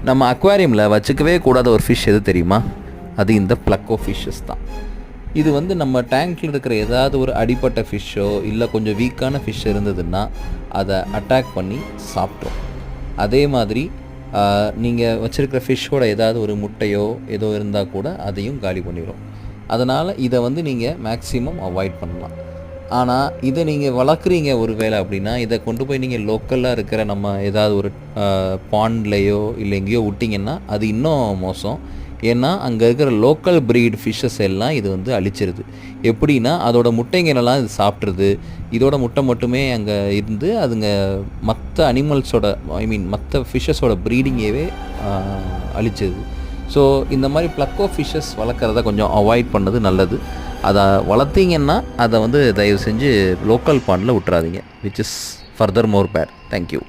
நம்ம அக்வாரியமில் வச்சுக்கவே கூடாத ஒரு ஃபிஷ் எது தெரியுமா? அது இந்த ப்ளக்கோ ஃபிஷ்ஷஸ் தான். இது வந்து நம்ம டேங்க்கில் இருக்கிற ஏதாவது ஒரு அடிப்பட்ட ஃபிஷ்ஷோ இல்லை கொஞ்சம் வீக்கான ஃபிஷ் இருந்ததுன்னா அதை அட்டாக் பண்ணி சாப்பிட்ரும். அதே மாதிரி நீங்கள் வச்சுருக்கிற ஃபிஷ்ஷோட ஏதாவது ஒரு முட்டையோ ஏதோ இருந்தால் கூட அதையும் காலி பண்ணிடும். அதனால் இதை வந்து நீங்கள் மேக்ஸிமம் அவாய்ட் பண்ணலாம். ஆனால் இதை நீங்கள் வளர்க்குறீங்க ஒரு வேளை அப்படின்னா இதை கொண்டு போய் நீங்கள் லோக்கலாக இருக்கிற நம்ம ஏதாவது ஒரு பாண்ட்லேயோ இல்லை எங்கேயோ விட்டிங்கன்னா அது இன்னும் மோசம். ஏன்னா அங்கே இருக்கிற லோக்கல் ப்ரீட் ஃபிஷ்ஷஸ் எல்லாம் இது வந்து அழிச்சிருது. எப்படின்னா அதோட முட்டைங்களெல்லாம் இது சாப்பிட்ருது. இதோட முட்டை மட்டுமே அங்கே இருந்து அதுங்க மற்ற அனிமல்ஸோட மற்ற ஃபிஷ்ஷஸோட ப்ரீடிங்கேவே அழிச்சிருது. ஸோ இந்த மாதிரி ப்ளக்கோ ஃபிஷ்ஷஸ் வளர்க்குறத கொஞ்சம் அவாய்ட் பண்ணது நல்லது. அதை வளர்த்திங்கன்னா அதை வந்து தயவு செஞ்சு லோக்கல் பாண்டில் விட்டுறாதீங்க, which is further more bad. Thank you.